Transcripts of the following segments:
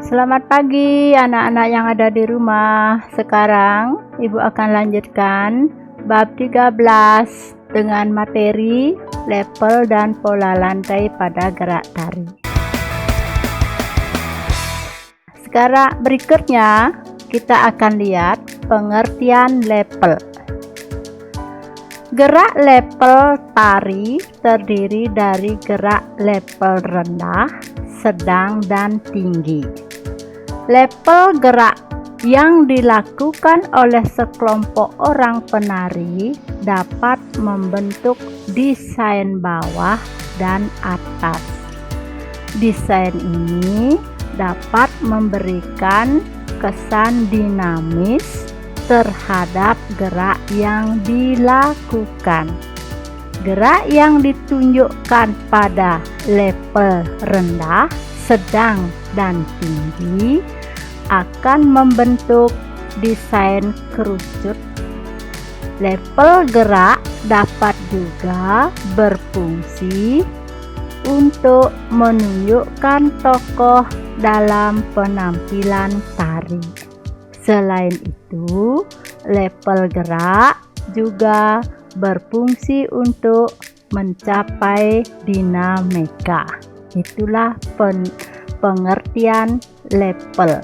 Selamat pagi anak-anak yang ada di rumah. Sekarang Ibu akan lanjutkan bab 13 dengan materi level dan pola lantai pada gerak tari. Sekarang berikutnya kita akan lihat pengertian level. Gerak level tari terdiri dari gerak level rendah, sedang, dan tinggi. Level gerak yang dilakukan oleh sekelompok orang penari dapat membentuk desain bawah dan atas. Desain ini dapat memberikan kesan dinamis terhadap gerak yang dilakukan. Gerak yang ditunjukkan pada level rendah, sedang, dan tinggi akan membentuk desain kerucut. Level gerak dapat juga berfungsi untuk menunjukkan tokoh dalam penampilan tari. Selain itu, level gerak juga berfungsi untuk mencapai dinamika. Itulah pengertian level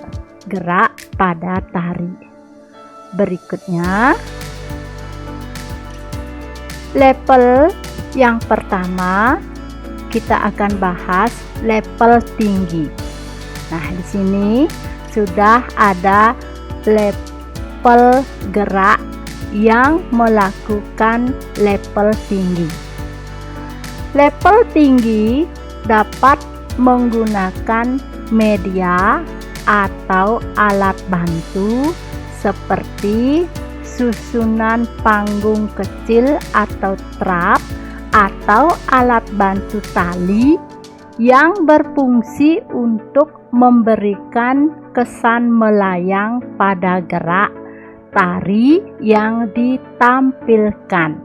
gerak pada tari. Berikutnya, level yang pertama kita akan bahas level tinggi. Nah, di sini sudah ada level gerak yang melakukan level tinggi. Level tinggi dapat menggunakan media atau alat bantu seperti susunan panggung kecil atau trap atau alat bantu tali yang berfungsi untuk memberikan kesan melayang pada gerak tari yang ditampilkan.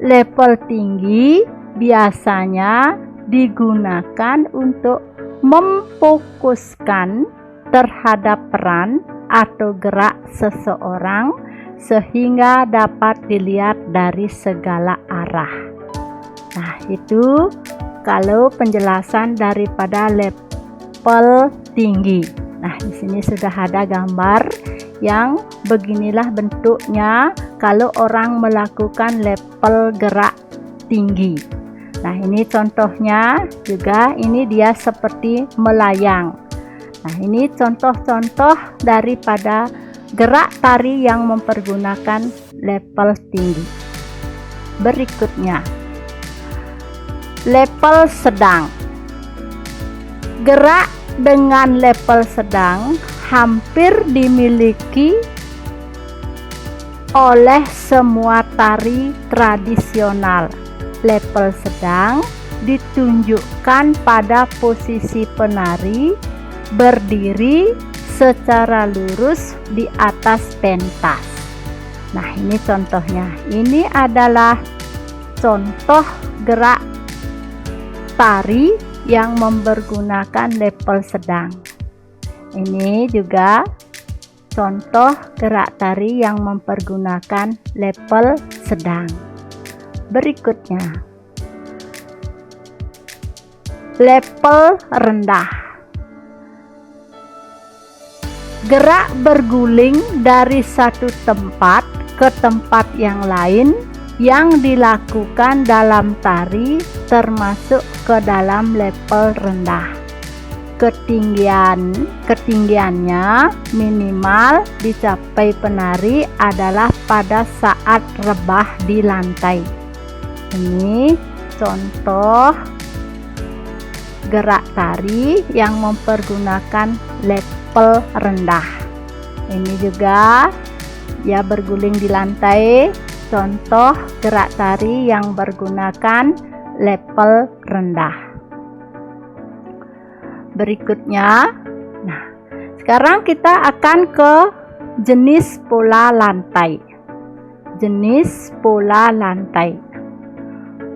Level tinggi biasanya digunakan untuk memfokuskan terhadap peran atau gerak seseorang sehingga dapat dilihat dari segala arah. Nah, itu kalau penjelasan daripada level tinggi. Nah, di sini sudah ada gambar yang beginilah bentuknya kalau orang melakukan level gerak tinggi. Nah, ini contohnya juga, ini dia seperti melayang. Nah, ini contoh-contoh daripada gerak tari yang mempergunakan level tinggi. Berikutnya, level sedang. Gerak dengan level sedang hampir dimiliki oleh semua tari tradisional. Level sedang ditunjukkan pada posisi penari berdiri secara lurus di atas pentas. Nah, ini contohnya. Ini adalah contoh gerak tari yang mempergunakan level sedang. Ini juga contoh gerak tari yang mempergunakan level sedang. Berikutnya, level rendah. Gerak berguling dari satu tempat ke tempat yang lain yang dilakukan dalam tari termasuk ke dalam level rendah. Ketinggiannya minimal dicapai penari adalah pada saat rebah di lantai. Ini contoh gerak tari yang mempergunakan level rendah. Ini juga ya berguling di lantai, contoh gerak tari yang menggunakan level rendah. Berikutnya, nah, sekarang kita akan ke jenis pola lantai. Jenis pola lantai.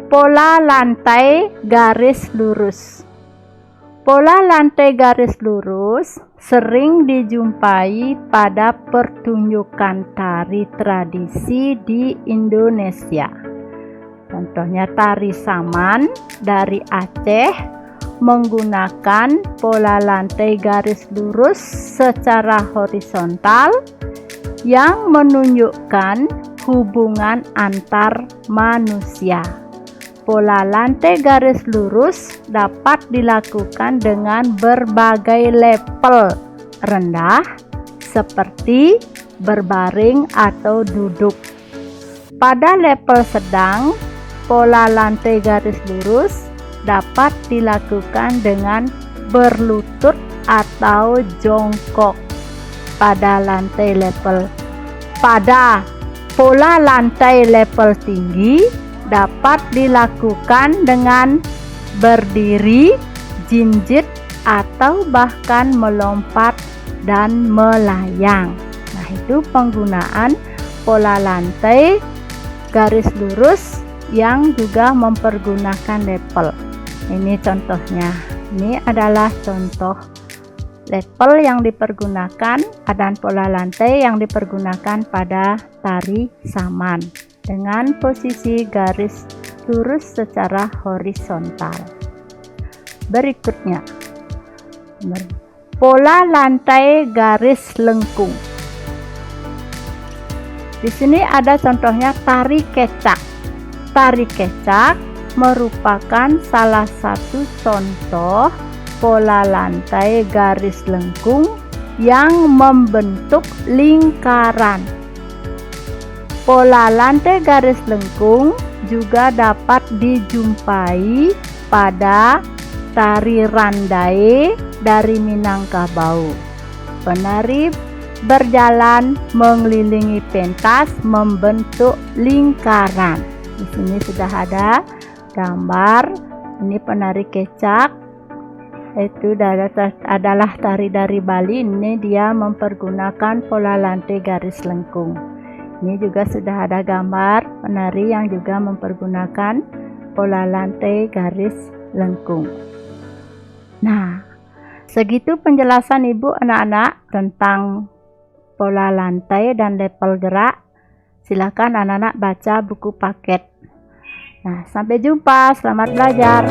Pola lantai garis lurus. Pola lantai garis lurus sering dijumpai pada pertunjukan tari tradisi di Indonesia. Contohnya tari Saman dari Aceh menggunakan pola lantai garis lurus secara horizontal yang menunjukkan hubungan antar manusia. Pola lantai garis lurus dapat dilakukan dengan berbagai level rendah seperti berbaring atau duduk. Pada level sedang, pola lantai garis lurus dapat dilakukan dengan berlutut atau jongkok. Pada pola lantai level tinggi dapat dilakukan dengan berdiri, jinjit, atau bahkan melompat dan melayang. Nah, itu penggunaan pola lantai garis lurus yang juga mempergunakan level. Ini contohnya. Ini adalah contoh level yang dipergunakan dan pola lantai yang dipergunakan pada tari Saman dengan posisi garis lurus secara horizontal. Berikutnya, pola lantai garis lengkung. Di sini ada contohnya tari kecak. Tari kecak merupakan salah satu contoh pola lantai garis lengkung yang membentuk lingkaran. Pola lantai garis lengkung juga dapat dijumpai pada tari Randae dari Minangkabau. Penari berjalan mengelilingi pentas membentuk lingkaran. Di sini sudah ada gambar. Ini penari kecak. Itu adalah tari dari Bali. Ini dia mempergunakan pola lantai garis lengkung. Ini juga sudah ada gambar penari yang juga mempergunakan pola lantai garis lengkung. Nah, segitu penjelasan Ibu anak-anak tentang pola lantai dan level gerak. Silakan anak-anak baca buku paket. Nah, sampai jumpa. Selamat belajar.